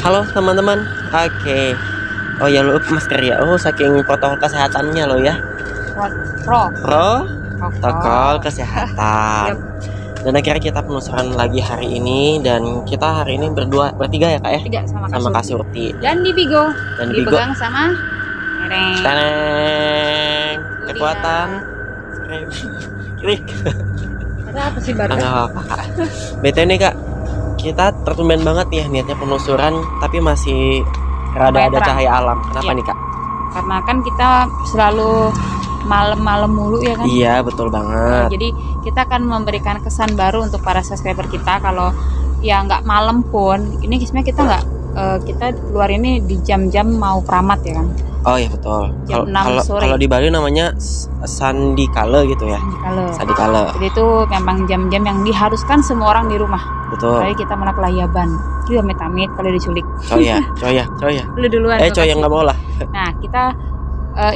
Halo teman-teman. Oke. Oh ya, lu masker ya. Oh, saking protokol kesehatannya lo ya. Protokol kesehatan. Dan akhirnya kita penelusuran lagi hari ini, dan kita hari ini bertiga ya Kak ya. Tiga sama Kak Surti. Dan di Bigo. Dan dipegang sama Nereng. Taneng. Kekuatan. Klik. Ada apa sih baru? Enggak apa-apa Kak. BTW nih Kak, kita tertumben banget ya niatnya penelusuran, tapi masih rada ada cahaya alam. Kenapa nih Kak? Karena kan kita selalu malam-malam mulu ya kan? Iya betul banget. Jadi kita akan memberikan kesan baru untuk para subscriber kita. Kalau ya nggak malam pun, ini sebenarnya kita nggak kita keluar ini di jam-jam mau keramat ya kan? Oh iya betul. Jam 6 sore. Kalau di Bali namanya sandikala gitu ya. Sandikala. Jadi itu memang jam-jam yang diharuskan semua orang di rumah. Betul. Kali kita malah kelayaban. Itu amit-amit kalau diculik. Coya. Lu duluan. Coya nggak mau lah. Nah kita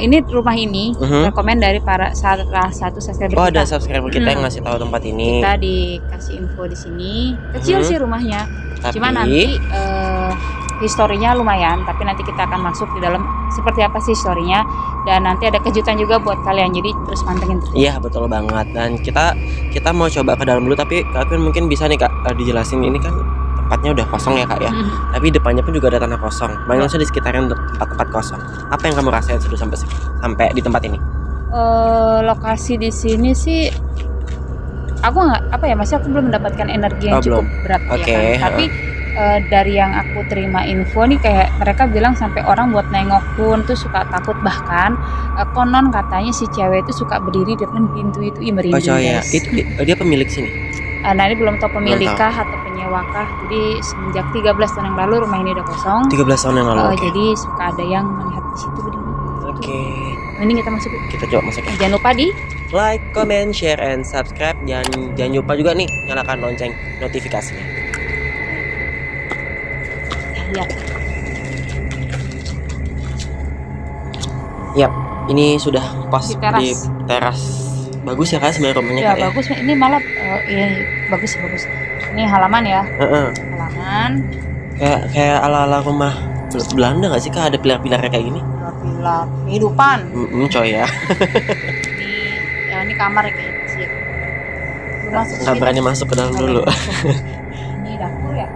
ini rumah ini rekomend dari salah satu subscriber kita. Oh ada subscriber kita yang ngasih tahu tempat ini. Kita dikasih info di sini. Kecil sih rumahnya. Cuma nanti historinya lumayan, tapi nanti kita akan masuk di dalam seperti apa sih historinya, dan nanti ada kejutan juga buat kalian, jadi terus mantengin terus. Iya betul banget, dan kita mau coba ke dalam dulu, tapi kalian mungkin bisa nih Kak dijelasin, ini kan tempatnya udah kosong ya Kak ya, tapi depannya pun juga ada tanah kosong, banyak di sekitarnya tempat-tempat kosong. Apa yang kamu rasain sudah sampai di tempat ini? Lokasi di sini sih aku masih aku belum mendapatkan energi yang cukup berat ya kan, tapi dari yang aku terima info nih, kayak mereka bilang sampai orang buat nengok pun tuh suka takut, bahkan konon katanya si cewek itu suka berdiri di depan pintu itu, merinding. Oh ya, itu dia pemilik sini. Nah ini belum tahu pemilik kah atau penyewa kah. Jadi semenjak 13 tahun yang lalu rumah ini udah kosong. 13 tahun yang lalu. Jadi suka ada yang melihat di situ berdiri. Oke. Ini kita masuk. Kita coba masuk. Jangan lupa di like, comment, share, and subscribe. Jangan lupa juga nih nyalakan lonceng notifikasinya. lihat. Yap, ini sudah pas Di teras. Bagus ya Kak sebenarnya rumahnya ya, Kak bagus. Ya? Ini malah bagus. Ini halaman ya. Halaman. Kayak ala-ala rumah Belanda nggak sih Kak, ada pilar-pilarnya kayak gini? Pilar kehidupan. Coy ya. Ini kamar ya kayaknya sih. Nggak berani masuk ke dalam dulu. Ini dapur ya.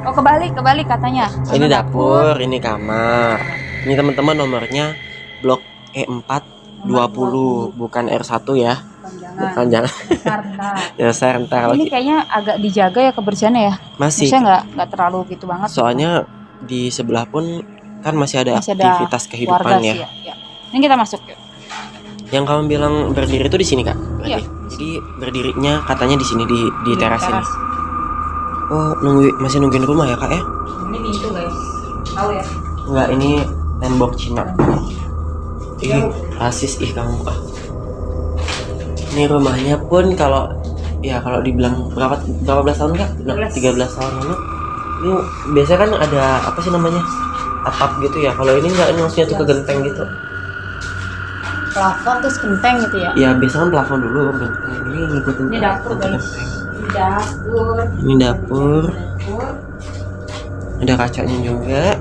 Oh kebalik katanya. Ini dapur, ini kamar. Ini teman-teman nomornya blok E420, bukan R1 ya. Bukan jangan. Ya ntar. Ini kayaknya agak dijaga ya kebersihannya ya. Masih. Bisa nggak terlalu gitu banget. Soalnya di sebelah pun kan masih ada aktivitas kehidupan ya. Ini kita masuk yuk. Yang kamu bilang berdiri itu di sini Kak? Iya. Jadi berdirinya katanya di sini di teras ini. Oh masih nungguin rumah ya Kak ya? Ini pintu guys, tahu ya? Enggak, ini tembok Cina. Rasis kamu Kak. Ini rumahnya pun kalau dibilang berapa belas tahun Kak? 13 tahun lalu. Ini biasanya kan ada apa sih namanya, atap gitu ya. Kalau ini enggak, ini maksudnya tuh ke genteng gitu. Plafon terus genteng gitu ya? Ya biasa kan plafon dulu, genteng. Ini ngikutin. Ini dapur guys. Ini dapur. Ada kacanya juga.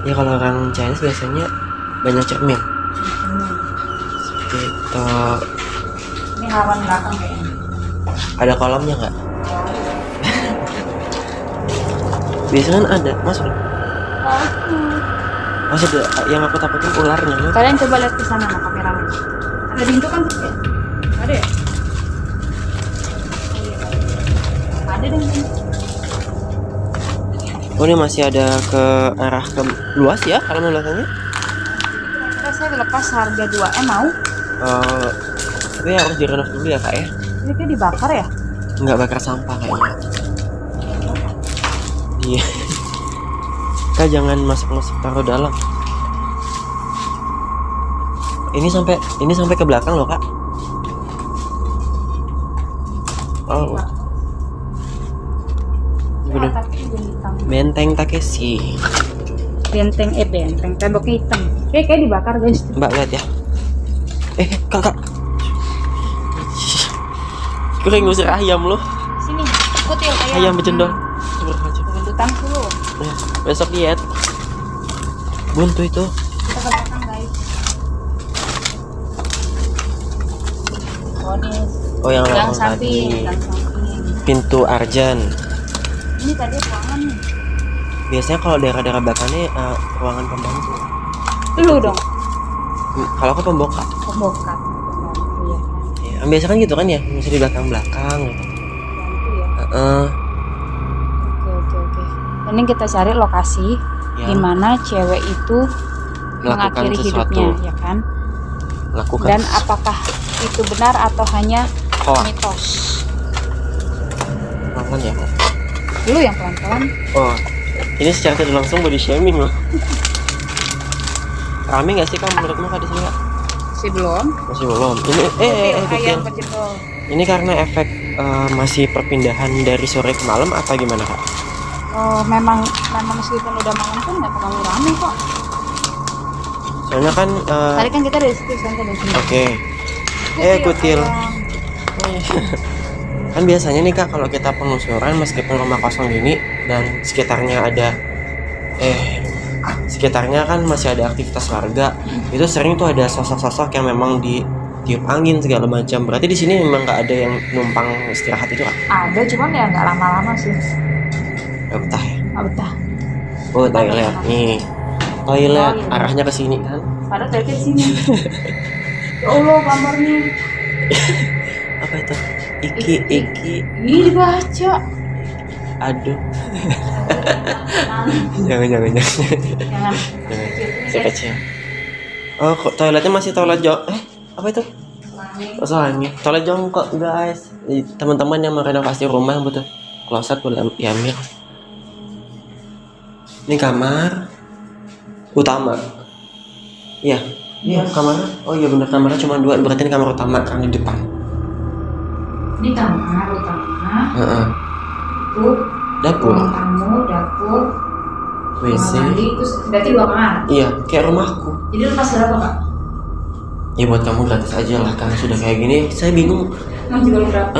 Ya kalau orang Chinese biasanya banyak cermin. Seperti itu. Ini halaman belakang kayaknya. Ada kolamnya nggak? Biasanya kan ada, masuk. Masuk deh. Yang aku takutin ularnya. Kalian coba lihat ke sana sama kameramen. Ada pintu kan? Ada ya? Ada deh. Oh ini masih ada ke arah ke luas ya kalau belakangnya. Kira saya lepas harga 2M mau? Tapi harus direnov dulu ya Kak ya. Ini kayak dibakar ya? Nggak bakar sampah kayaknya. Iya. Kak jangan masuk taruh dalam. Ini sampai ke belakang loh Kak. Oh. Benteng Takeshi. Benteng temboknya hitam. Kayak dibakar guys. Mbak lihat ya. Kakak. Gue kayak ngusir ayam loh. Sini, ikutin Ayam bercendol. buntutan dulu. Ya, besok diet. Buntu itu. Kita ke belakang guys. Oh ini Oh yang gang lorong samping, tadi. gang samping. Pintu Arjan. Ini tadi ruangan nih. Biasanya kalau daerah-daerah belakangnya ruangan pembantu. Lu dong, Kalau aku pembokat. pembokat. Iya, Ya, biasa kan gitu kan ya, bisa di belakang-belakang gitu. bantu ya. Heeh. Oke. Ini kita cari lokasi Ya, di mana cewek itu melakukan mengakhiri sesuatu. hidupnya, ya kan? Lakukan. Dan apakah itu benar atau hanya Hoax. mitos? Pelan ya. Lu yang pelan-pelan. Oh, ini secara tidak langsung body shaming loh. Rame nggak sih Kak menurutmu Kak di sini Kak? Sih belum. Masih belum. Ini Kutil. Ayam berjebol. Ini karena efek masih perpindahan dari sore ke malam apa gimana Kak? Oh, memang meskipun udah malam pun nggak terlalu rame kok. Soalnya kan Tadi kan kita dari situ sampai dari sini. oke. Kutil. Kan biasanya nih Kak kalau kita penelusuran meskipun rumah kosong gini dan sekitarnya kan masih ada aktivitas warga, itu sering tuh ada sosok-sosok yang memang ditiup angin segala macam. Berarti di sini memang nggak ada yang numpang istirahat itu Kak? Ada, cuman ya nggak lama-lama sih. Nggak betah ya? Nggak betah. Oh toilet nih, toilet Oh, iya. arahnya ke sini kan? Padahal dari sini. Ya Allah, kamarnya. Apa itu? Iki. Ini dibaca. Aduh. jangan. Jangan. Saya kecil. Oh, kok toiletnya masih toilet apa itu? Oh, soalnya toilet jongkok guys. Teman-teman yang mau renovasi rumah yang butuh kloset boleh diambil. Ini kamar utama. Iya. Iya, kamar. Oh iya benar kamarnya cuma 2. Berarti ini kamar utama karena di depan. Ini kamar utama. Heeh. Itu Dapur, ruang tamu, dapur, WC. kamar mandi. Terus berarti 2 kamar. Iya, kayak rumahku. Jadi lu kasih berapa kak? Ya buat kamu gratis aja lah karena sudah kayak gini. Saya bingung. Mau jual berapa?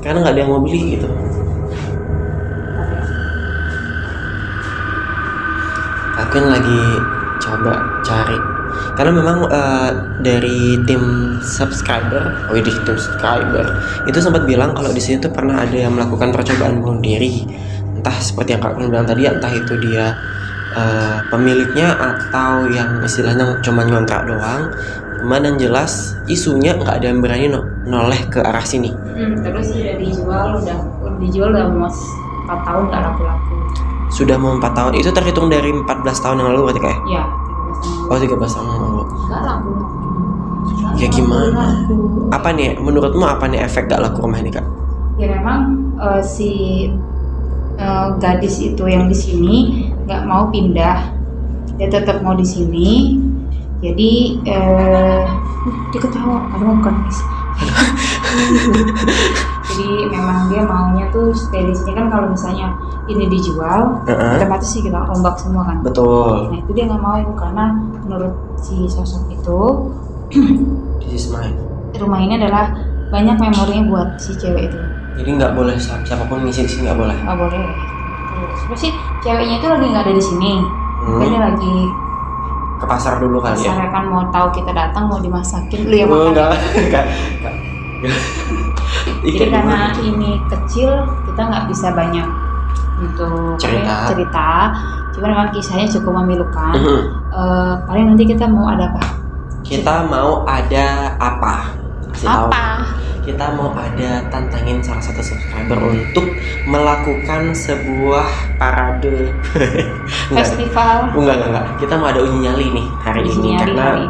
Karena nggak ada yang mau beli gitu. Aku kan lagi coba cari karena memang dari tim subscriber itu sempat bilang kalau di sini tuh pernah ada yang melakukan percobaan bunuh diri, entah seperti yang Kak bilang tadi, entah itu dia pemiliknya atau yang istilahnya cuma ngontrak doang. Cuman yang jelas isunya nggak ada yang berani noleh ke arah sini. Terus udah dijual udah mau 4 tahun nggak laku-laku. Sudah mau 4 tahun, itu terhitung dari 14 tahun yang lalu berarti Kak? Iya. Oh 13 tahun yang lalu. Nggak laku. Ya gimana? Apa nih menurutmu apa nih efek gak laku rumah ini Kak? Ya memang si gadis itu yang di sini nggak mau pindah, dia tetap mau di sini. Jadi dia ketawa, bukan guys. Jadi memang dia maunya tuh stay di sini kan. Kalau misalnya ini dijual, otomatis sih kita rombak semua kan. Betul. Nah itu dia nggak mau karena menurut si sosok itu This is mine. rumah ini adalah banyak memorinya buat si cewek itu. Jadi nggak boleh siapapun ngisi di sini nggak boleh. Nggak boleh. Terus sih ceweknya itu lagi nggak ada di sini. Dia lagi Ke pasar dulu kali ya. pasar kan, mau tahu kita datang mau dimasakin, lu yang Oh, makan. enggak. Jadi karena ini kecil kita nggak bisa banyak untuk cerita. Cuma memang kisahnya cukup memilukan. Paling nanti kita mau ada apa? Kita mau ada apa? Kita mau ada tantangin salah satu subscriber untuk melakukan sebuah parade Festival. Enggak. Kita mau ada uji nyali nih hari ini karena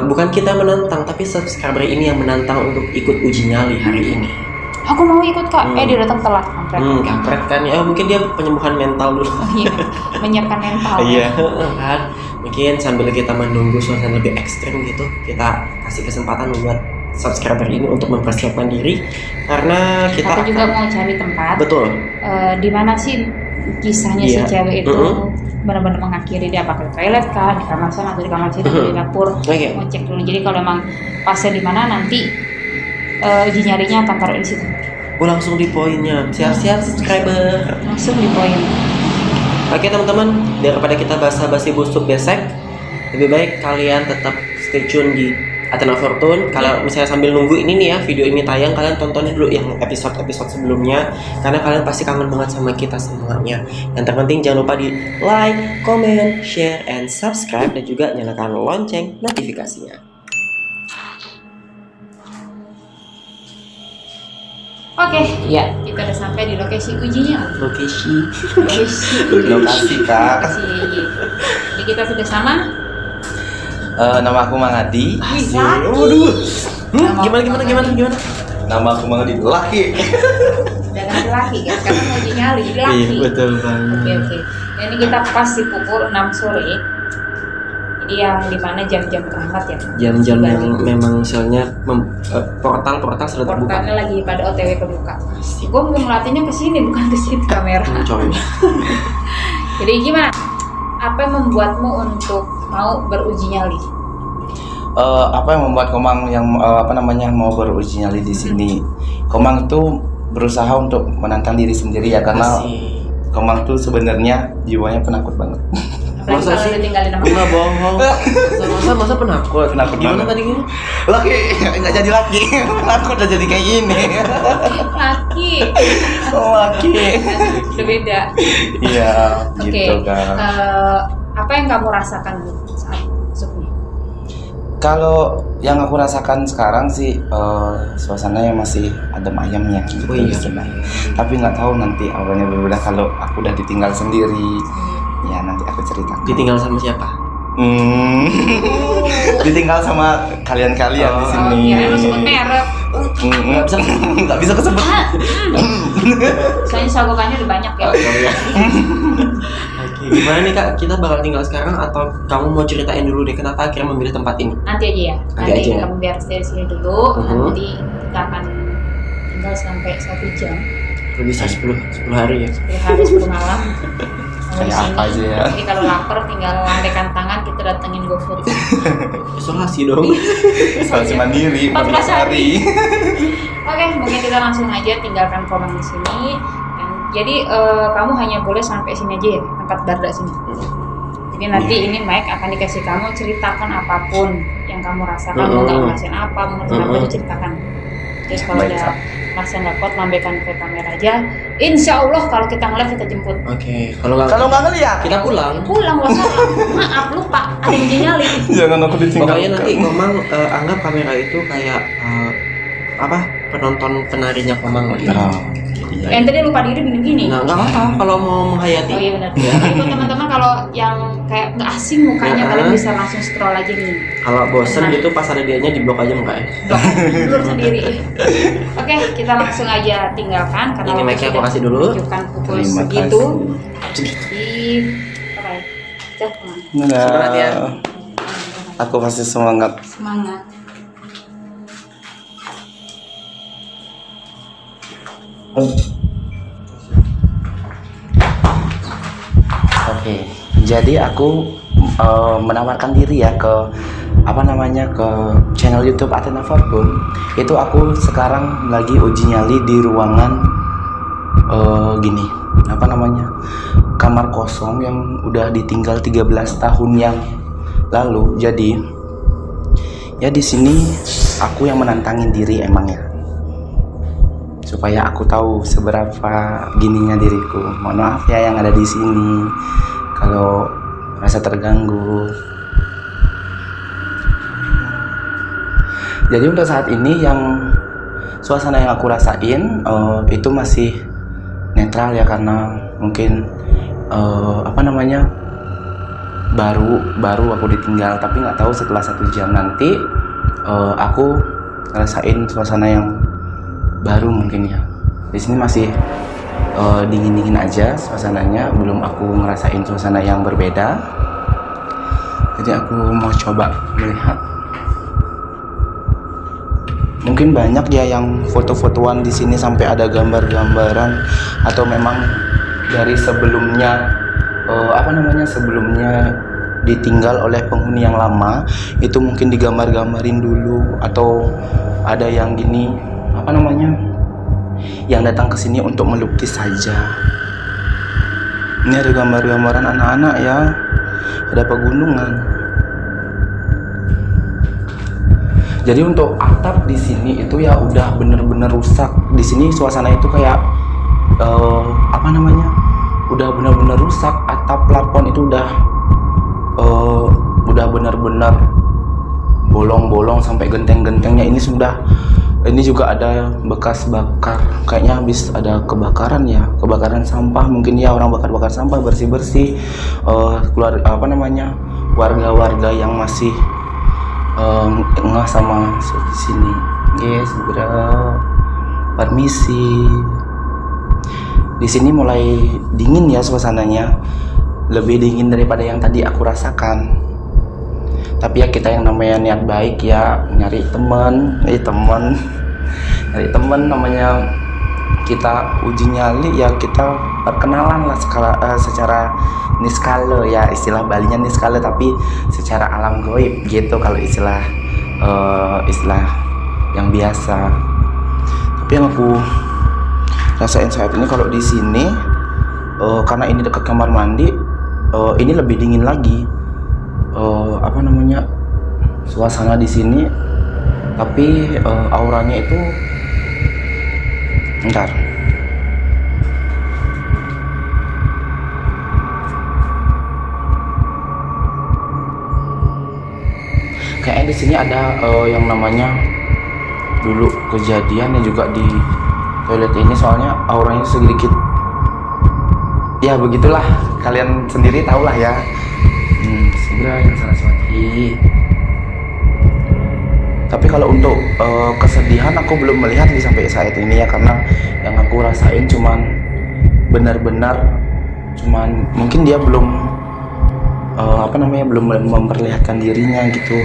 bukan kita menantang tapi subscriber ini yang menantang untuk ikut uji nyali hari ini. Aku mau ikut kak. Dia datang telat kampret kan ya, mungkin dia penyembuhan mental dulu. Iya, menyiapkan mental. Iya kan, mungkin sambil kita menunggu suasana lebih ekstrim gitu, kita kasih kesempatan buat subscriber ini untuk mempersiapkan diri karena kita juga mau cari tempat. Betul. Di mana sih kisahnya si cewek itu benar-benar mengakhiri, dia pakai toilet kah, di kamar sana atau di kamar situ, di dapur. Mau cek dulu. Jadi kalau emang pasnya di mana nanti uji nyarinya akan taruh di situ. langsung di poinnya. Siap-siap subscriber. Langsung di poin. Oke teman-teman, daripada kita basa-basi busuk besek, lebih baik kalian tetap stay tune di Athena Fortune. Kalau misalnya sambil nunggu ini nih ya, video ini tayang, kalian tontonin dulu yang episode-episode sebelumnya, karena kalian pasti kangen banget sama kita semuanya. Yang terpenting jangan lupa di like, comment, share, and subscribe, dan juga nyalakan lonceng notifikasinya. Oke, Ya, kita udah sampai di lokasi ujinya. lokasi. Lokasi kak. Jadi kita sudah sama. Nama aku Mang Adi. Waduh. Gimana? Nama aku Mang Adi. Laki. Dan laki kan, karena mau uji nyali, jadi laki. Iya, betul banget. Oke. Nah, ini kita pas di pukul 6 sore. Jadi yang dimana jam-jam keramat ya. Jam-jam yang memang misalnya portal sudah terbuka. Portalnya lagi pada OTW kebuka. Gue mau melatihnya ke sini bukan ke situ kamera. Coy. Jadi gimana? Apa yang membuatmu untuk mau beruji nyali? Apa yang membuat Komang yang mau beruji nyali di sini? Komang itu berusaha untuk menantang diri sendiri ya, karena Asik. Komang tuh sebenarnya jiwanya penakut banget. Apalagi Masa kalau sih? ditinggalin sama Enggak bohong. Masa penakut. Penakut Gimana banget. tadi gini? Laki nggak jadi laki. Penakut udah jadi kayak gini. laki. Laki. Udah beda. Iya, Oke. gitu kan. Apa yang kamu rasakan saat masuknya? Kalau yang aku rasakan sekarang sih suasananya masih adem ayamnya gitu. Oh iya. Tapi nggak tahu nanti awalnya berbeda kalau aku udah ditinggal sendiri. Ya nanti aku ceritakan. Ditinggal sama siapa? Ditinggal sama kalian-kalian di sini. Oh, kirain lu sebut merek. Nggak bisa kesebut. Soalnya sagokannya udah banyak ya. Oke, gimana nih Kak? Kita bakal tinggal sekarang atau kamu mau ceritain dulu deh kenapa akhirnya memilih tempat ini? Nanti aja ya. Nanti aja ya. Kamu biar stay di sini dulu. Mhm. Nanti kita akan tinggal sampai 1 jam. Kalau bisa 10 hari ya. 10 hari 10 malam. Kamu di Kayak sini. apa aja ya. Jadi kalau lapar tinggal lambaikan tangan, kita datengin GoFood. Isolasi dong. Isolasi mandiri 14 hari. 14 hari. Oke, mungkin kita langsung aja tinggalkan Komang di sini. Jadi kamu hanya boleh sampai sini aja ya, tempat Darda sini. Jadi nanti ini mic akan dikasih kamu, ceritakan apapun yang kamu rasakan, mau nggak ngerasain apa, mau ngerasain apa, diceritakan. Terus kalau Baik, udah Kak. merasa nggak kuat, lambaikan ke kamera aja. Insya Allah kalau kita ngeliat kita jemput. Oke, kalau nggak Kalau nggak ngeliat, kita pulang. Pulang wassalam. Maaf lupa, ada yang nyali. jangan aku ditinggal. Pokoknya nanti Komang anggap kamera itu kayak penonton penarinya Komang lagi. Yang tadi lupa diri begini-begini. Nah, nggak apa-apa kalau mau menghayati. Oh iya benar. Jadi buat teman-teman kalau yang kayak nggak asing mukanya, kalian bisa langsung scroll aja nih. Kalau bosen gitu pas ada dianya di blok aja mukanya. Tidur sendiri. Oke, kita langsung aja tinggalkan karena Ini waktu mic-nya aku sudah kasih dulu. menunjukkan pukul Terima segitu. kasih. Di apa ya? Jangan. Semangat ya. Aku pasti semangat. Semangat. Oke, jadi aku menawarkan diri ya ke ke channel YouTube Athena Fortune. Itu aku sekarang lagi uji nyali di ruangan kamar kosong yang udah ditinggal 13 tahun yang lalu. Jadi ya di sini aku yang menantangin diri emang ya, supaya aku tahu seberapa gininya diriku. Mohon maaf ya yang ada di sini kalau rasa terganggu. Jadi untuk saat ini yang suasana yang aku rasain itu masih netral ya, karena mungkin baru aku ditinggal, tapi nggak tahu setelah 1 jam nanti aku ngerasain suasana yang baru mungkin ya. Di sini masih dingin aja suasananya, belum aku ngerasain suasana yang berbeda. Jadi aku mau coba melihat. Mungkin banyak ya yang foto-fotoan di sini sampai ada gambar-gambaran, atau memang dari sebelumnya sebelumnya ditinggal oleh penghuni yang lama itu mungkin digambar-gambarin dulu, atau ada yang gini yang datang ke sini untuk melukis saja. Ini ada gambar-gambaran anak-anak ya, ada pegunungan. Jadi untuk atap di sini itu ya udah bener-bener rusak. Di sini suasana itu kayak udah bener-bener rusak. Atap plafon itu udah bener-bener bolong-bolong sampai genteng-gentengnya. Ini juga ada bekas bakar, kayaknya habis ada kebakaran ya, kebakaran sampah mungkin ya, orang bakar-bakar sampah, bersih-bersih. Warga-warga yang masih ngeh sama di sini. Guys, permisi. Di sini mulai dingin ya suasananya, lebih dingin daripada yang tadi aku rasakan. Tapi ya kita yang namanya niat baik ya, nyari teman namanya kita uji nyali ya, kita perkenalan lah secara niskala ya, istilah Balinya niskala, tapi secara alam goib gitu kalau istilah yang biasa. Tapi yang aku rasain saat ini kalau di sini karena ini dekat kamar mandi, ini lebih dingin lagi. Suasana di sini, tapi auranya itu bentar. Kayaknya di sini ada yang namanya dulu kejadian yang juga di toilet ini, soalnya auranya sedikit. Ya begitulah, kalian sendiri tahulah ya. Segera yang Saraswati. Tapi kalau untuk kesedihan aku belum melihat sampai saat ini ya, karena yang aku rasain cuman mungkin dia belum belum memperlihatkan dirinya gitu,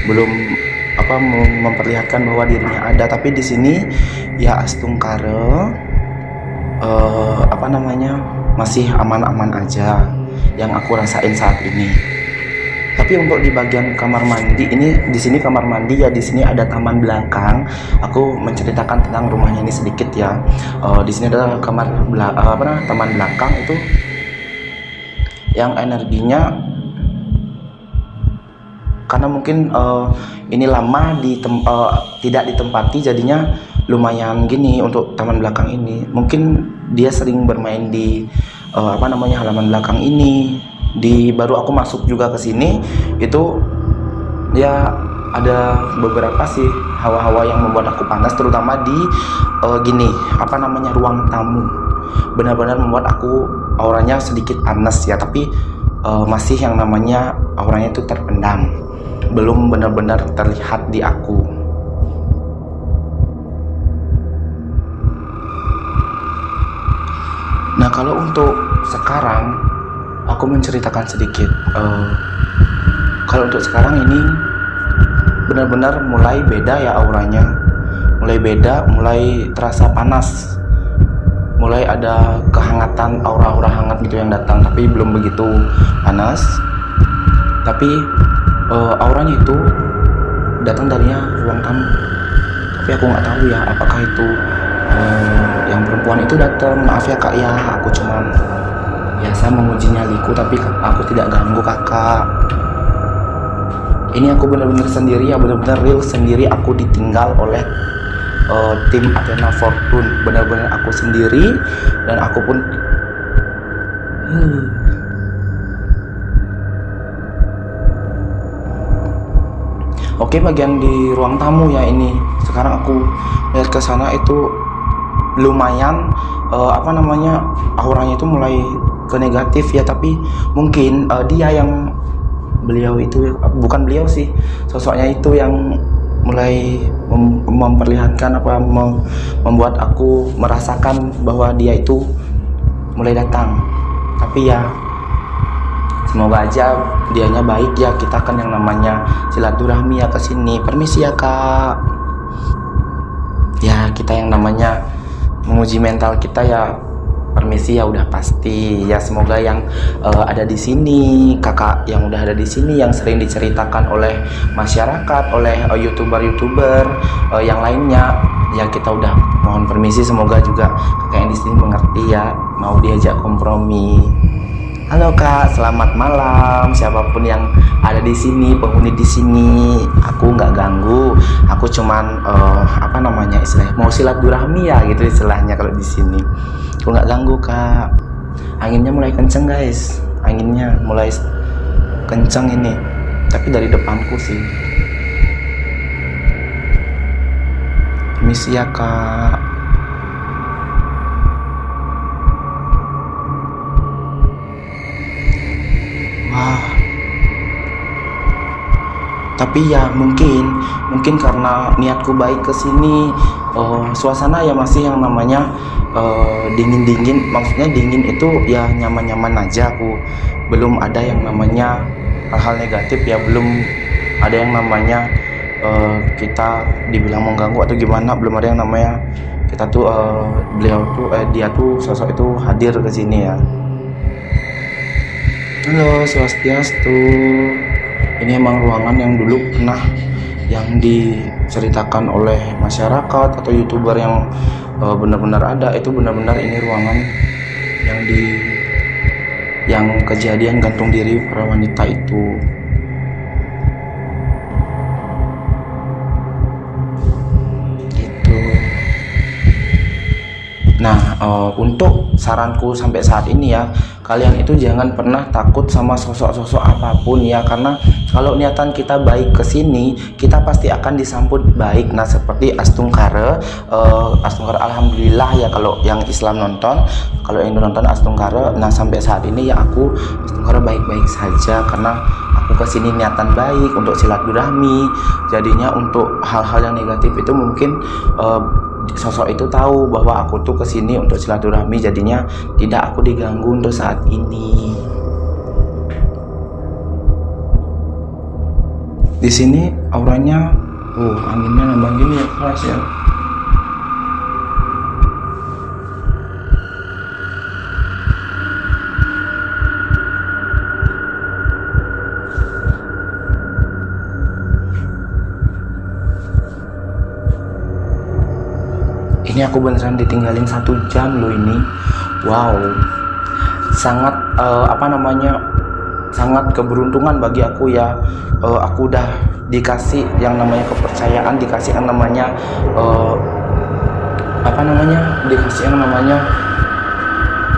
belum memperlihatkan bahwa dirinya ada. Tapi di sini ya astungkara masih aman-aman aja yang aku rasain saat ini. Tapi untuk di bagian kamar mandi ini, di sini kamar mandi ya, di sini ada taman belakang. Aku menceritakan tentang rumahnya ini sedikit ya. Di sini ada taman belakang itu yang energinya, karena mungkin ini lama tidak ditempati, jadinya lumayan gini untuk taman belakang ini. Mungkin dia sering bermain di halaman belakang ini. Baru aku masuk juga ke sini itu ya ada beberapa sih hawa-hawa yang membuat aku panas, terutama di ruang tamu. Benar-benar membuat aku auranya sedikit panas ya, tapi masih yang namanya auranya itu terpendam, belum benar-benar terlihat di aku. Nah kalau untuk sekarang aku menceritakan sedikit. Kalau untuk sekarang ini benar-benar mulai beda ya auranya, mulai beda, mulai terasa panas, mulai ada kehangatan, aura-aura hangat gitu yang datang, tapi belum begitu panas. Tapi auranya itu datang darinya ruang tamu. Tapi aku nggak tahu ya apakah itu yang perempuan itu datang. Maaf ya kak ya, aku cuman biasa menguji nyaliku, tapi aku tidak ganggu kakak. Ini aku benar-benar sendiri ya, benar-benar real sendiri. Aku ditinggal oleh tim Athena Fortune, benar-benar aku sendiri, dan aku pun Oke, bagian di ruang tamu ya ini. Sekarang aku lihat ke sana itu lumayan auranya itu mulai ke negatif ya, tapi mungkin beliau itu bukan beliau sih, sosoknya itu yang mulai memperlihatkan membuat aku merasakan bahwa dia itu mulai datang. Tapi ya semoga aja dianya baik ya, kita kan yang namanya silaturahmi ya ke sini. Permisi ya kak. Ya kita yang namanya menguji mental kita ya, permisi ya udah pasti ya. Semoga yang ada di sini, kakak yang udah ada di sini, yang sering diceritakan oleh masyarakat, oleh youtuber yang lainnya, ya kita udah mohon permisi. Semoga juga kakak yang di sini mengerti ya, mau diajak kompromi. Halo kak, selamat malam. Siapapun yang ada di sini, penghuni di sini, aku nggak ganggu. Aku cuman apa namanya istilahnya, mau silaturahmi ya gitu istilahnya kalau di sini. Aku nggak ganggu kak. Anginnya mulai kenceng guys, anginnya mulai kenceng ini. Tapi dari depanku sih. Permisi ya kak. Wah. Tapi ya mungkin karena niatku baik ke sini, suasana ya masih yang namanya dingin-dingin. Maksudnya dingin itu ya nyaman-nyaman aja. Aku belum ada yang namanya hal-hal negatif ya, belum ada yang namanya kita dibilang mengganggu atau gimana. Belum ada yang namanya kita tuh dia tuh sosok itu hadir ke sini ya. Halo, Swastiastu. Ini emang ruangan yang dulu pernah yang diceritakan oleh masyarakat atau youtuber yang benar-benar ada. Itu benar-benar ini ruangan yang kejadian gantung diri para wanita itu. Gitu. Nah, untuk saranku sampai saat ini ya, kalian itu jangan pernah takut sama sosok-sosok apapun ya, karena kalau niatan kita baik ke sini, kita pasti akan disambut baik. Nah, seperti Astungkara, alhamdulillah ya kalau yang Islam nonton, kalau yang nonton Astungkara, nah sampai saat ini ya aku Astungkara baik-baik saja karena aku ke sini niatan baik untuk silaturahmi. Jadinya untuk hal-hal yang negatif itu mungkin sosok itu tahu bahwa aku tuh kesini untuk silaturahmi, jadinya tidak aku diganggu untuk saat ini. Di sini auranya, anginnya nambah gini ya, keras ya. Ini aku beneran ditinggalin 1 jam loh ini. Wow, sangat sangat keberuntungan bagi aku ya. Aku udah dikasih yang namanya kepercayaan, dikasih yang namanya dikasih yang namanya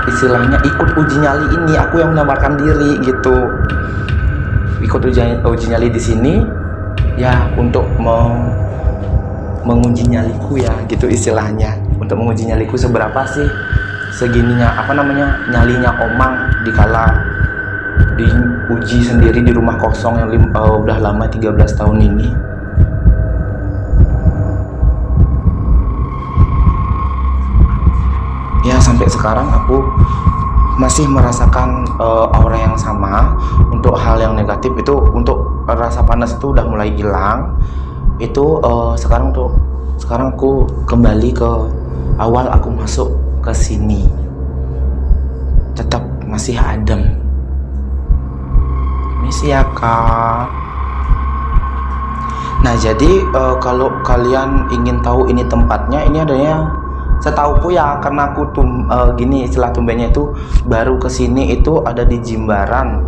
istilahnya ikut uji nyali ini. Aku yang menawarkan diri gitu, ikut uji nyali di sini ya, untuk menguji nyaliku ya gitu istilahnya, untuk menguji nyaliku seberapa sih segininya nyalinya Omang dikala diuji sendiri di rumah kosong yang udah lama 13 tahun ini. Ya sampai sekarang aku masih merasakan aura yang sama. Untuk hal yang negatif itu, untuk rasa panas itu udah mulai hilang. Itu sekarang aku kembali ke awal aku masuk ke sini, tetap masih adem. Misi ya kak. Nah jadi kalau kalian ingin tahu ini tempatnya, ini adanya setauku ya, karena aku gini istilah tumbennya itu baru kesini itu ada di Jimbaran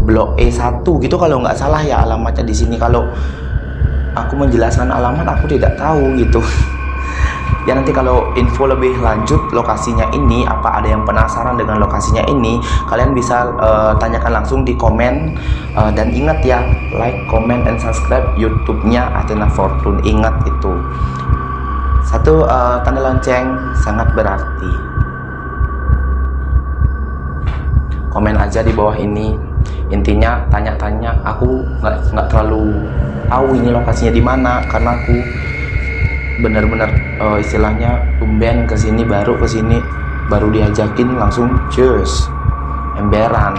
Blok E1 gitu kalau nggak salah ya alamatnya di sini. Kalau aku menjelaskan alamat aku tidak tahu gitu ya. Nanti kalau info lebih lanjut lokasinya ini, apa ada yang penasaran dengan lokasinya ini, kalian bisa tanyakan langsung di komen. Dan ingat ya, like, comment, and subscribe YouTube-nya Athena Fortune. Ingat itu satu, tanda lonceng sangat berarti. Komen aja di bawah ini, intinya tanya-tanya. Aku nggak terlalu tahu ini lokasinya di mana, karena aku benar-benar istilahnya tumben kesini, baru diajakin langsung cus emberan.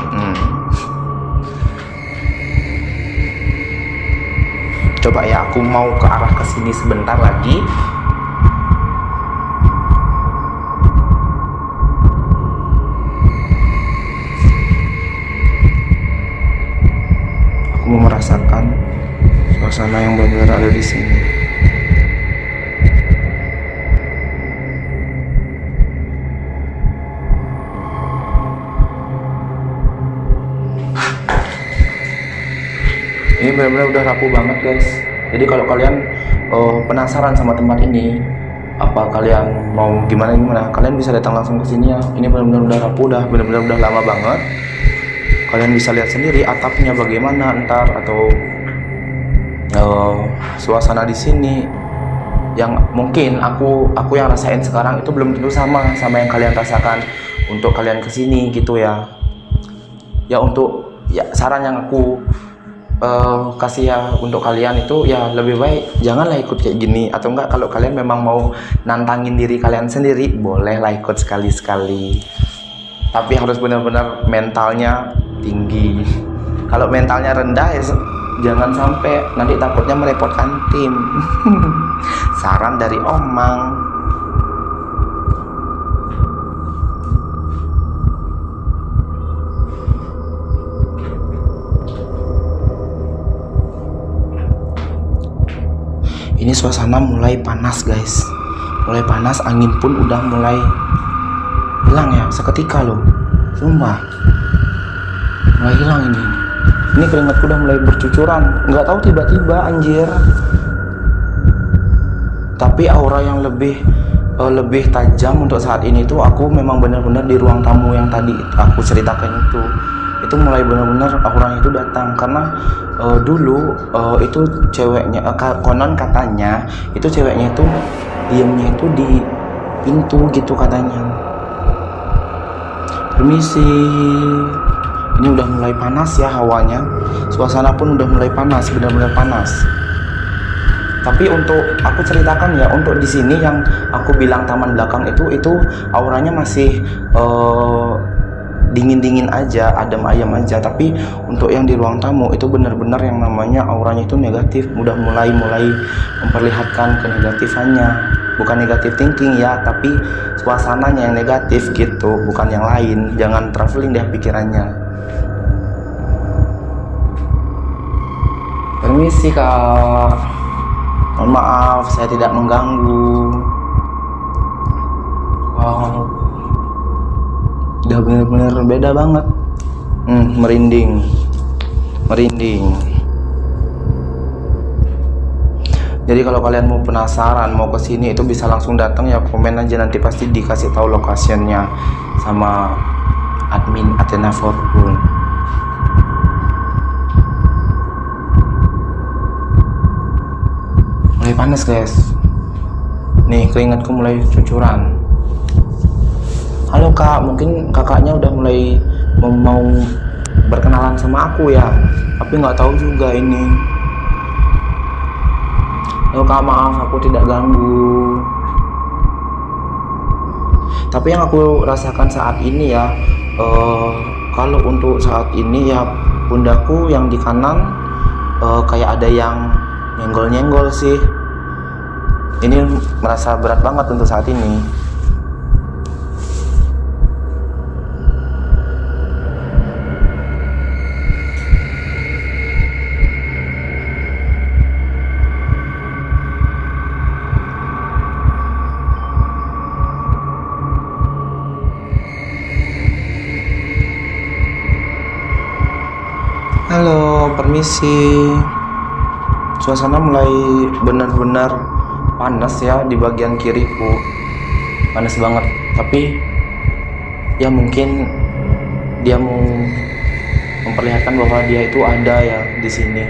Coba ya, aku mau ke arah kesini sebentar lagi. merasakan suasana yang benar-benar ada di sini. Ini benar-benar udah rapuh banget guys. Jadi kalau kalian penasaran sama tempat ini, apa kalian mau gimana, kalian bisa datang langsung ke sini ya. Ini benar-benar udah rapuh, benar-benar udah lama banget. Kalian bisa lihat sendiri atapnya bagaimana ntar, atau suasana di sini yang mungkin aku yang rasain sekarang itu belum tentu sama yang kalian rasakan untuk kalian kesini gitu ya. Untuk saran yang aku kasih ya untuk kalian itu ya, lebih baik janganlah ikut kayak gini, atau enggak kalau kalian memang mau nantangin diri kalian sendiri, bolehlah ikut sekali-sekali, tapi harus benar-benar mentalnya tinggi. Kalau mentalnya rendah ya jangan sampai, nanti takutnya merepotkan tim. Saran dari Omang. Ini suasana mulai panas guys, mulai panas, angin pun udah mulai hilang ya, seketika loh, sumpah mulai hilang ini keringatku udah mulai bercucuran, nggak tahu tiba-tiba anjir. Tapi aura yang lebih tajam untuk saat ini tuh aku memang benar-benar di ruang tamu yang tadi aku ceritakan itu mulai benar-benar auranya itu datang, karena dulu itu ceweknya, konon katanya itu ceweknya itu diemnya itu di pintu gitu katanya. Permisi. Ini udah mulai panas ya hawanya, suasana pun udah mulai panas, benar-benar panas. Tapi untuk aku ceritakan ya, untuk di sini yang aku bilang taman belakang itu auranya masih dingin-dingin aja, adem ayam aja. Tapi untuk yang di ruang tamu itu benar-benar yang namanya auranya itu negatif, udah mulai memperlihatkan kenegatifannya. Bukan negatif thinking ya, tapi suasananya yang negatif gitu, bukan yang lain. Jangan traveling deh pikirannya. Permisi kak, mohon maaf saya tidak mengganggu. Wow, udah bener-bener beda banget. Merinding. Jadi kalau kalian mau penasaran mau kesini itu bisa langsung datang ya, komen aja, nanti pasti dikasih tahu lokasinya sama admin Athena Fortune. Mulai panas guys, nih keringatku mulai cucuran. Halo kak, mungkin kakaknya udah mulai mau berkenalan sama aku ya, tapi nggak tahu juga ini. Halo kak, maaf aku tidak ganggu. Tapi yang aku rasakan saat ini ya, kalau untuk saat ini ya pundaku yang di kanan kayak ada yang nyenggol-nyenggol sih. Ini merasa berat banget untuk saat ini. Halo, permisi. Suasana mulai benar-benar panas ya di bagian kiriku. Panas banget. Tapi ya mungkin dia mau memperlihatkan bahwa dia itu ada ya di sini.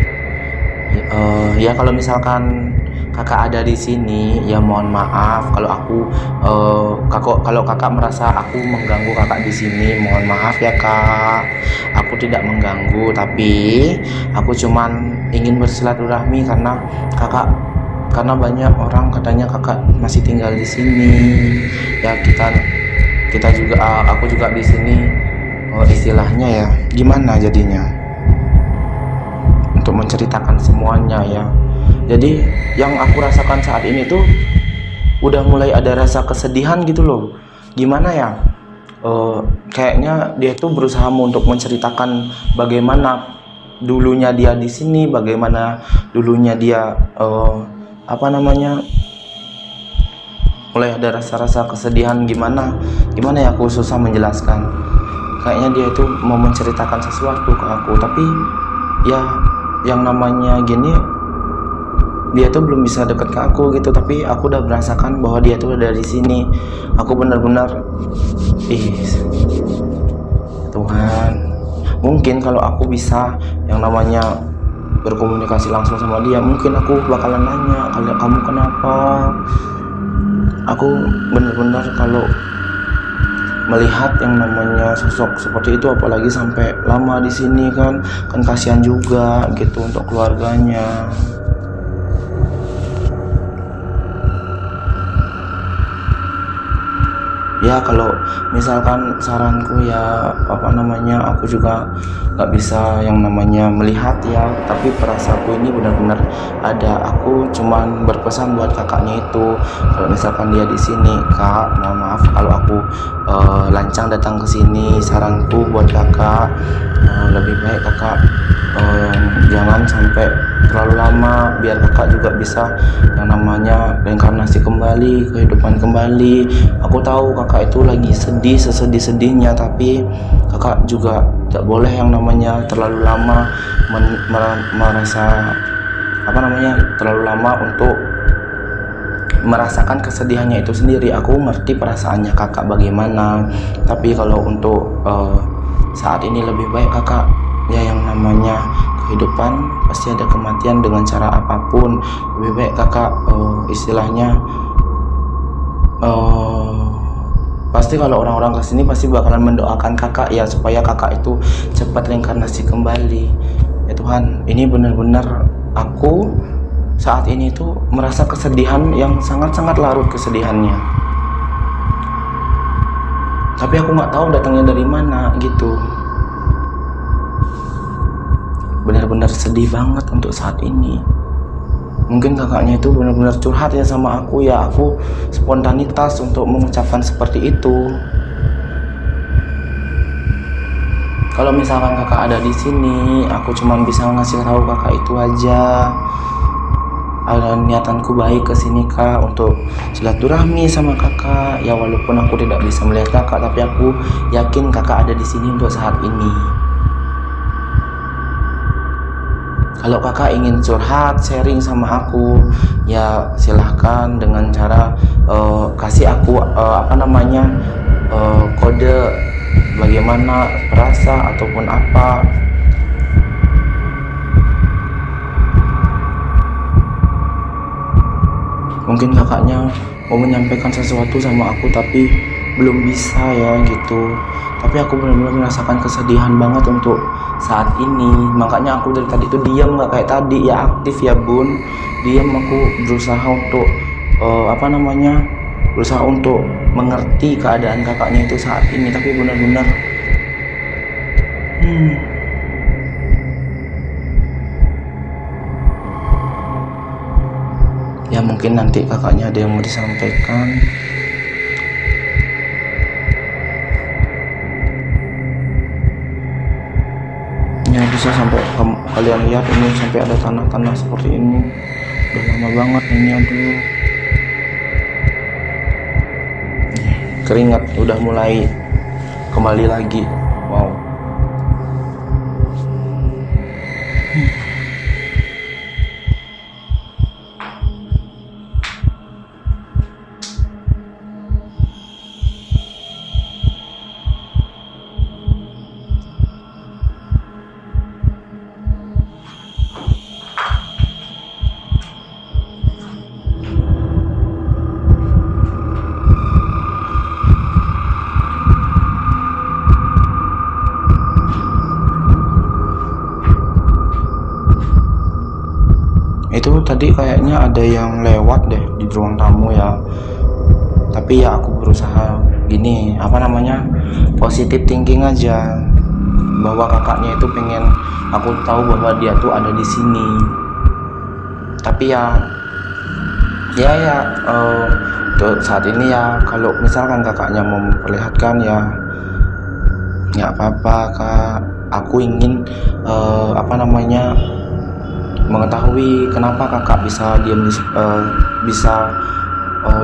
Ya kalau misalkan kakak ada di sini ya mohon maaf kalau kalau kakak merasa aku mengganggu kakak di sini, mohon maaf ya kak. Aku tidak mengganggu, tapi aku cuman ingin bersilaturahmi karena banyak orang katanya kakak masih tinggal di sini. Ya kita juga, aku juga di sini istilahnya ya gimana jadinya untuk menceritakan semuanya ya. Jadi yang aku rasakan saat ini tuh udah mulai ada rasa kesedihan gitu loh. Gimana ya? Kayaknya dia tuh berusaha untuk menceritakan bagaimana dulunya dia di sini, bagaimana dulunya dia mulai ada rasa-rasa kesedihan, gimana ya, aku susah menjelaskan. Kayaknya dia itu mau menceritakan sesuatu ke aku, tapi ya yang namanya gini, dia tuh belum bisa deket ke aku gitu. Tapi aku udah merasakan bahwa dia tuh udah di sini. Aku benar-benar, Tuhan, mungkin kalau aku bisa yang namanya berkomunikasi langsung sama dia, mungkin aku bakalan nanya, kamu kenapa? Aku benar-benar kalau melihat yang namanya sosok seperti itu, apalagi sampai lama di sini kan kasihan juga gitu untuk keluarganya. Ya kalau misalkan saranku ya aku juga nggak bisa yang namanya melihat ya, tapi perasaanku ini benar-benar ada. Aku cuman berpesan buat kakaknya itu, kalau misalkan dia di sini, Kak, mohon maaf kalau aku lancang datang ke sini. Saranku buat kakak, lebih baik kakak jangan sampai terlalu lama, biar kakak juga bisa yang namanya reinkarnasi kembali, kehidupan kembali. Aku tahu kakak itu lagi sedih sesedih-sedihnya, tapi kakak juga tidak boleh yang namanya terlalu lama terlalu lama untuk merasakan kesedihannya itu sendiri. Aku ngerti perasaannya kakak bagaimana, tapi kalau untuk saat ini lebih baik kakak, ya yang namanya kehidupan pasti ada kematian dengan cara apapun. Lebih baik kakak istilahnya pasti kalau orang-orang kesini pasti bakalan mendoakan kakak ya, supaya kakak itu cepat reinkarnasi kembali. Ya Tuhan, ini benar-benar aku saat ini tuh merasa kesedihan yang sangat-sangat larut kesedihannya, tapi aku nggak tahu datangnya dari mana gitu. Benar-benar sedih banget untuk saat ini. Mungkin kakaknya itu benar-benar curhat ya sama aku, ya aku spontanitas untuk mengucapkan seperti itu. Kalau misalkan kakak ada di sini, aku cuma bisa ngasih tahu kakak itu aja. Ada niatanku baik ke sini kak, untuk silaturahmi sama kakak. Ya walaupun aku tidak bisa melihat kakak, tapi aku yakin kakak ada di sini untuk saat ini. Kalau kakak ingin curhat, sharing sama aku, ya silahkan dengan cara kasih aku kode bagaimana perasa ataupun apa. Mungkin kakaknya mau menyampaikan sesuatu sama aku tapi belum bisa ya gitu. Tapi aku benar-benar merasakan kesedihan banget untuk saat ini. Makanya aku dari tadi tuh diam, nggak kayak tadi ya aktif ya bun. Diam, aku berusaha untuk berusaha untuk mengerti keadaan kakaknya itu saat ini. Tapi benar-benar ya mungkin nanti kakaknya ada yang mau disampaikan. Ya bisa sampai kalian lihat ini, sampai ada tanah-tanah seperti ini. Udah lama banget ini, aduh. Keringat udah mulai kembali lagi. Wow. Itu tadi kayaknya ada yang lewat deh di ruang tamu ya. Tapi ya aku berusaha gini, positive thinking aja, bahwa kakaknya itu pengen aku tahu bahwa dia tuh ada di sini. Tapi untuk saat ini ya, kalau misalkan kakaknya mau memperlihatkan ya nggak apa-apa kak. aku ingin mengetahui kenapa kakak bisa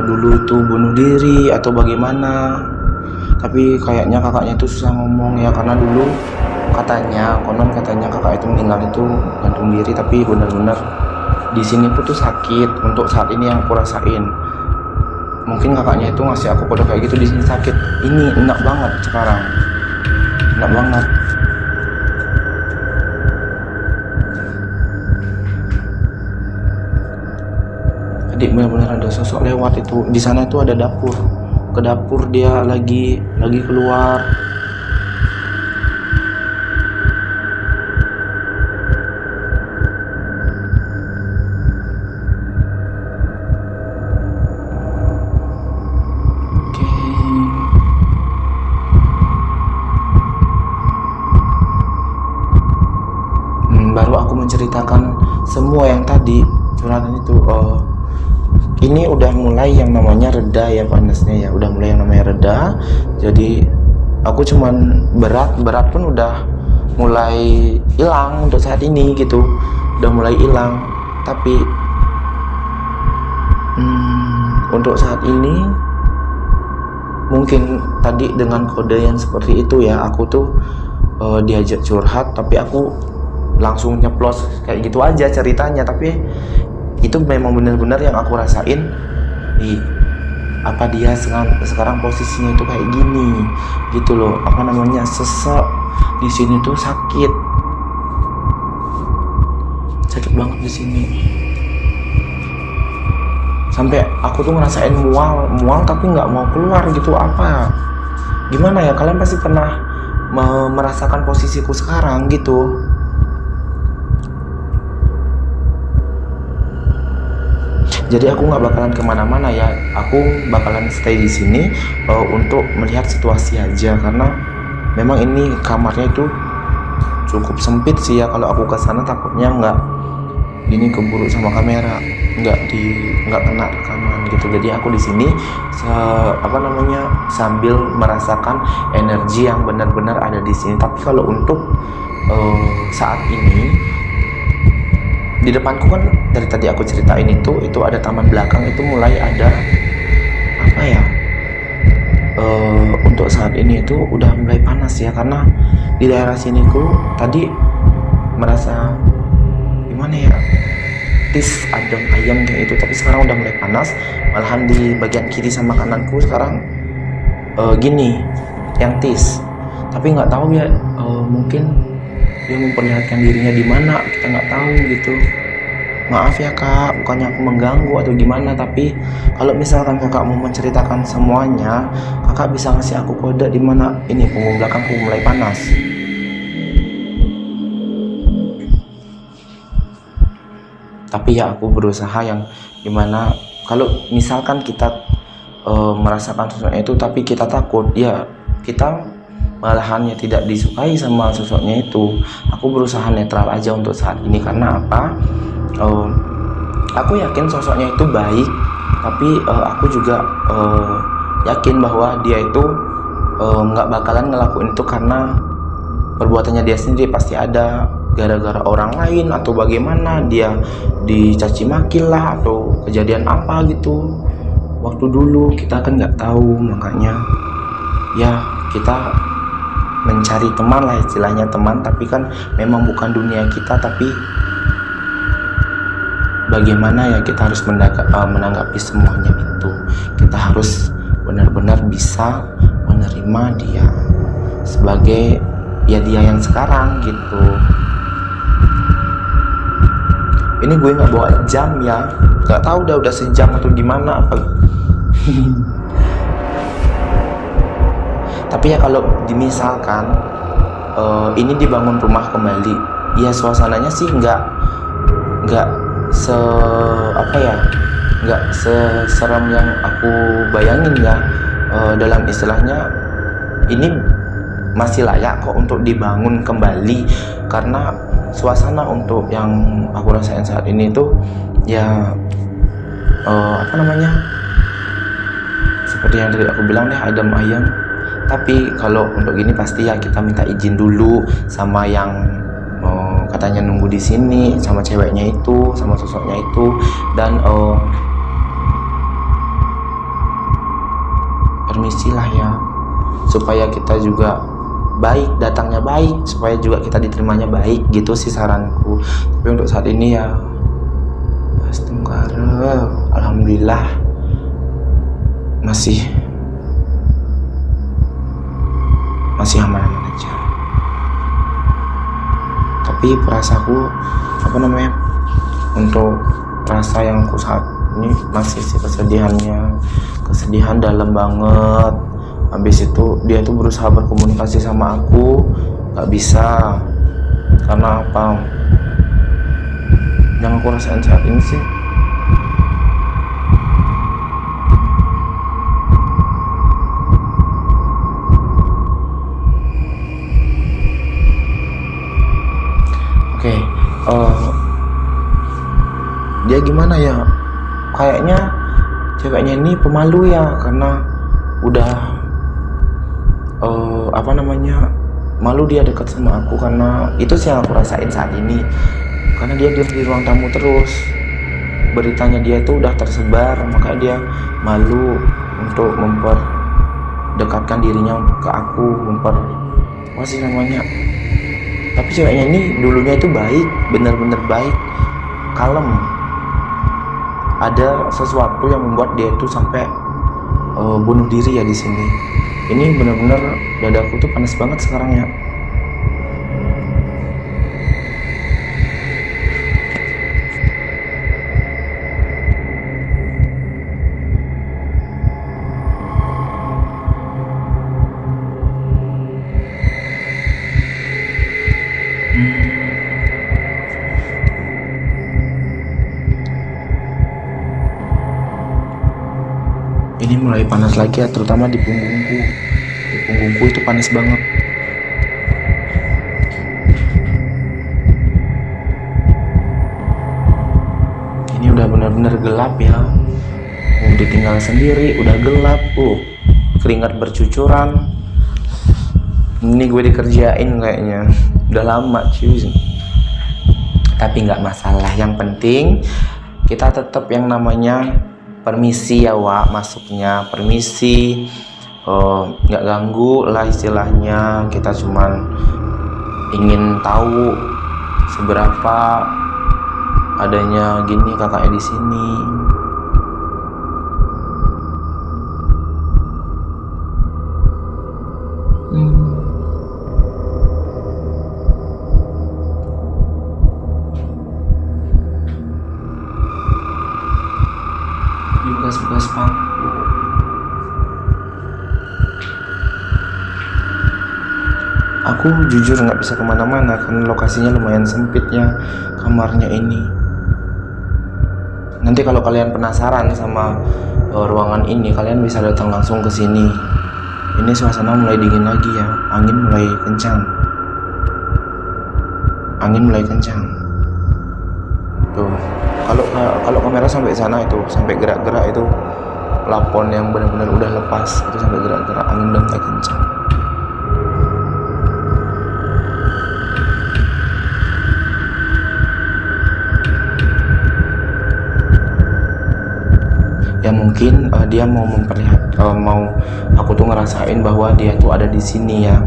dulu itu bunuh diri atau bagaimana. Tapi kayaknya kakaknya itu susah ngomong ya, karena dulu konon katanya kakak itu meninggal itu gantung diri, tapi benar-benar di sini pun tuh sakit untuk saat ini yang aku rasain. Mungkin kakaknya itu ngasih aku kode kayak gitu, di sini sakit. Ini enak banget sekarang, enak banget. Adik benar-benar ada sosok lewat itu. Di sana itu ada dapur. Ke dapur dia lagi keluar. Baru aku menceritakan semua yang tadi curhatan itu. Ini udah mulai yang namanya reda ya panasnya ya, udah mulai yang namanya reda. Jadi aku cuman berat pun udah mulai hilang untuk saat ini gitu, udah mulai hilang. Tapi untuk saat ini mungkin tadi dengan kode yang seperti itu ya, aku tuh diajak curhat tapi aku langsung nyeplos kayak gitu aja ceritanya. Tapi itu memang benar-benar yang aku rasain. Apa dia sekarang posisinya itu kayak gini gitu loh, sesek di sini tuh sakit banget di sini, sampai aku tuh ngerasain mual tapi nggak mau keluar gitu. Gimana ya, kalian pasti pernah merasakan posisiku sekarang gitu. Jadi aku nggak bakalan kemana-mana ya, aku bakalan stay di sini untuk melihat situasi aja, karena memang ini kamarnya itu cukup sempit sih ya. Kalau aku ke sana takutnya nggak keburu sama kamera, nggak kena rekaman gitu. Jadi aku di sini sambil merasakan energi yang benar-benar ada di sini. Tapi kalau untuk saat ini di depanku kan dari tadi aku ceritain itu ada taman belakang, itu mulai ada untuk saat ini itu udah mulai panas ya, karena di daerah sini ku tadi merasa gimana ya, adem ayam kayak itu, tapi sekarang udah mulai panas. Malahan di bagian kiri sama kananku sekarang yang tapi nggak tahu ya, mungkin dia memperlihatkan dirinya di mana, kita nggak tahu gitu. Maaf ya kak, bukannya aku mengganggu atau gimana, tapi kalau misalkan kakak mau menceritakan semuanya, kakak bisa ngasih aku kode di mana ini punggung belakangku mulai panas. Tapi ya aku berusaha yang gimana, kalau misalkan kita merasakan sosoknya itu tapi kita takut, ya kita malahannya tidak disukai sama sosoknya itu. Aku berusaha netral aja untuk saat ini, karena apa? Aku yakin sosoknya itu baik, tapi aku juga yakin bahwa dia itu nggak bakalan ngelakuin itu karena perbuatannya dia sendiri. Pasti ada gara-gara orang lain atau bagaimana, dia dicaci maki lah atau kejadian apa gitu waktu dulu, kita kan nggak tahu. Makanya ya kita mencari teman lah, istilahnya teman, tapi kan memang bukan dunia kita. Tapi bagaimana ya kita harus menanggapi semuanya itu, kita harus benar-benar bisa menerima dia sebagai ya dia yang sekarang gitu. Ini gue nggak bawa jam ya, nggak tahu udah sejam atau gimana apa. Tapi ya kalau dimisalkan ini dibangun rumah kembali, ya suasananya sih nggak seserem yang aku bayangin ya. Dalam istilahnya ini masih layak kok untuk dibangun kembali, karena suasana untuk yang aku rasain saat ini tuh ya seperti yang tadi aku bilang deh, adem ayam. Tapi kalau untuk gini pasti ya kita minta izin dulu sama yang katanya nunggu di sini, sama ceweknya itu, sama sosoknya itu, dan permisi lah ya, supaya kita juga baik, datangnya baik, supaya juga kita diterimanya baik, gitu sih saranku. Tapi untuk saat ini ya astagfirullah, alhamdulillah masih aman-aman aja. Tapi perasaku untuk rasa yang aku saat ini masih sih kesedihan dalam banget. Habis itu dia tuh berusaha berkomunikasi sama aku, gak bisa. Karena apa yang aku rasain saat ini sih, dia gimana ya, kayaknya ceweknya ini pemalu ya, karena udah malu dia dekat sama aku. Karena itu sih yang aku rasain saat ini, karena dia diam di ruang tamu terus, beritanya dia tuh udah tersebar, makanya dia malu untuk memperdekatkan dirinya ke aku, tapi ceweknya ini dulunya itu baik, bener-bener baik, kalem. Ada sesuatu yang membuat dia itu sampai bunuh diri ya di sini. Ini bener-bener dadaku tuh panas banget sekarang ya. Ini mulai panas lagi ya, terutama di punggungku. Di punggungku itu panas banget. Ini udah benar-benar gelap ya. Mau ditinggal sendiri, udah gelap. Keringat bercucuran. Ini gue dikerjain kayaknya. Udah lama cuy. Tapi nggak masalah. Yang penting kita tetap yang namanya permisi ya Wak, masuknya permisi, nggak ganggu lah istilahnya. Kita cuman ingin tahu seberapa adanya gini kakaknya di sini. Bekas pangku. Aku jujur nggak bisa kemana-mana karena lokasinya lumayan sempit ya kamarnya ini. Nanti kalau kalian penasaran sama ruangan ini, kalian bisa datang langsung ke sini. Ini suasana mulai dingin lagi ya, angin mulai kencang. Tuh. Kalau kamera sampai sana itu, sampai gerak-gerak itu, plafon yang benar-benar udah lepas itu sampai gerak-gerak, angin udah mulai kencang. Ya mungkin dia mau mau aku tuh ngerasain bahwa dia tuh ada di sini ya.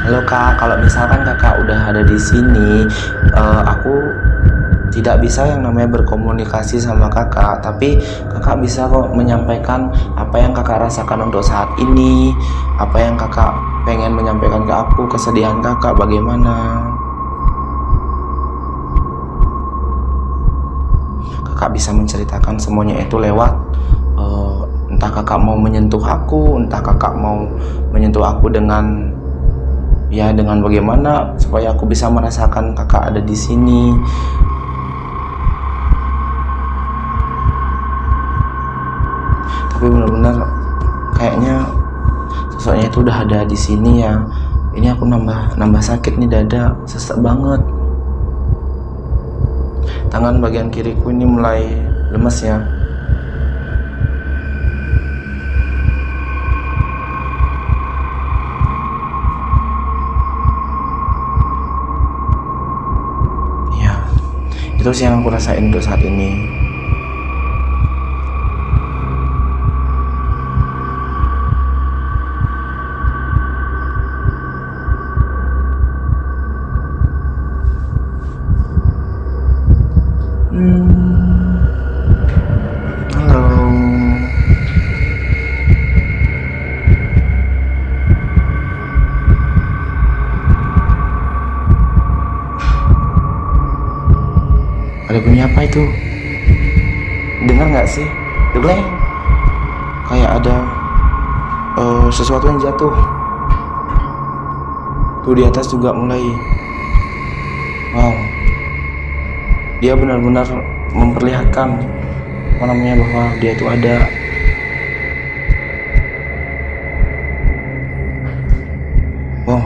Halo Kak, kalau misalkan Kakak udah ada di sini, aku tidak bisa yang namanya berkomunikasi sama Kakak, tapi Kakak bisa kok menyampaikan apa yang Kakak rasakan untuk saat ini, apa yang Kakak pengen menyampaikan ke aku, kesedihan Kakak bagaimana. Kakak bisa menceritakan semuanya itu lewat entah Kakak mau menyentuh aku, entah Kakak mau menyentuh aku dengan bagaimana supaya aku bisa merasakan Kakak ada di sini. Tapi benar-benar kayaknya sosoknya itu udah ada di sini ya. Ini aku nambah sakit nih, dada sesek banget. Tangan bagian kiriku ini mulai lemes ya. Itu sih yang aku rasain untuk saat ini. Halo. Ada bunyi apa itu? Dengar nggak sih? Degleng. Kayak ada sesuatu yang jatuh. Tuh di atas juga mulai. Wow. Dia benar-benar memperlihatkan bahwa dia itu ada. Wow.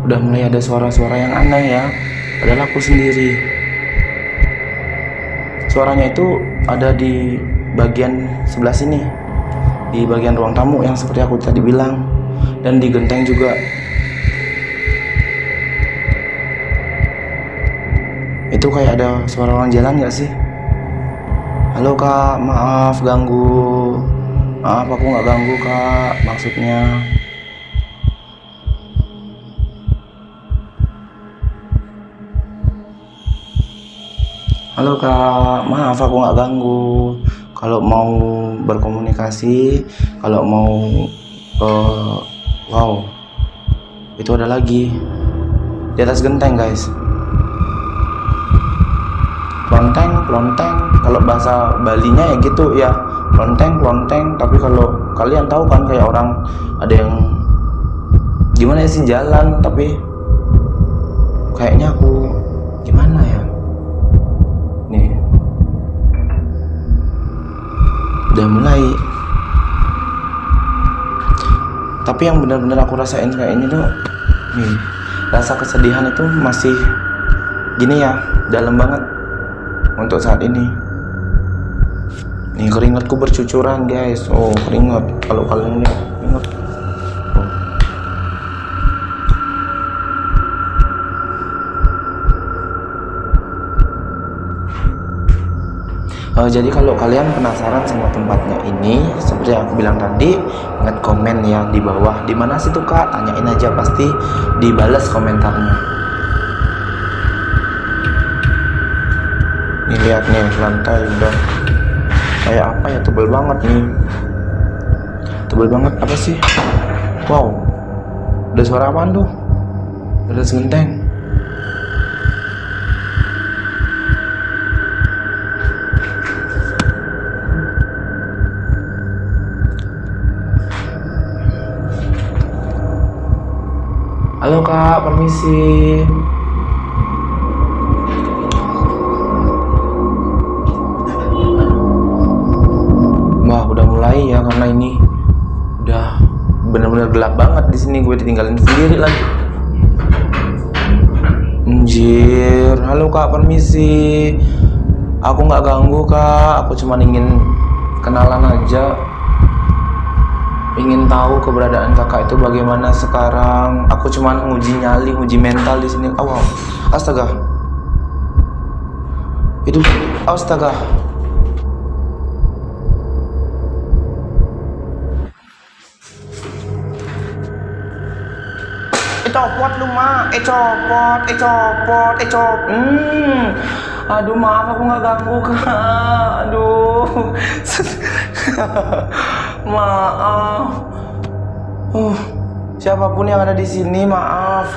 Udah mulai ada suara-suara yang aneh ya, padahal aku sendiri. Suaranya itu ada di bagian sebelah sini, di bagian ruang tamu yang seperti aku tadi bilang, dan di genteng juga. Itu kayak ada suara orang jalan gak sih? Halo kak, maaf ganggu. Maaf aku gak ganggu kak, maksudnya. Halo kak, maaf aku nggak ganggu. Kalau mau berkomunikasi, kalau mau wow, itu ada lagi di atas genteng guys. Klonteng, klonteng. Kalau bahasa Balinya ya gitu ya, klonteng, klonteng. Tapi kalau kalian tahu kan kayak orang ada yang gimana sih jalan, tapi kayaknya aku gimana ya? Nih udah mulai, tapi yang benar-benar aku rasain kayak ini tuh nih, rasa kesedihan itu masih gini ya, dalam banget untuk saat ini. Nih keringatku bercucuran guys. Oh keringat, kalau kalian lihat keringat. Jadi kalau kalian penasaran sama tempatnya ini, seperti yang aku bilang tadi, ingat komen ya di bawah. Di mana sih tuh kak? Tanyain aja, pasti dibales komentarnya. Nih lihat nih, lantai udah kayak apa ya, tebel banget nih. Tebel banget apa sih? Wow, ada suara apaan tuh? Ada segenteng. Halo kak, permisi. Wah, udah mulai ya, karena ini udah bener-bener gelap banget di sini. Gue ditinggalin sendiri lagi. Anjir. Halo kak, permisi. Aku nggak ganggu kak. Aku cuma ingin kenalan aja. Ingin tahu keberadaan kakak itu bagaimana sekarang. Aku cuma nguji nyali, nguji mental di sini. Oh, wow. Astaga. Itu astaga. Copot lu mak, copot. Aduh maaf aku nggak ganggu kak. Aduh. Maaf. Siapapun yang ada di sini, maaf.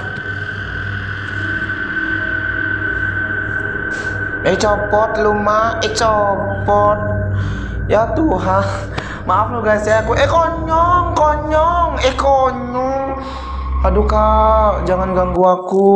Copot lu mak, copot. Ya Tuhan, maaf lu guys ya. Aku konyong. Aduh kak, jangan ganggu aku.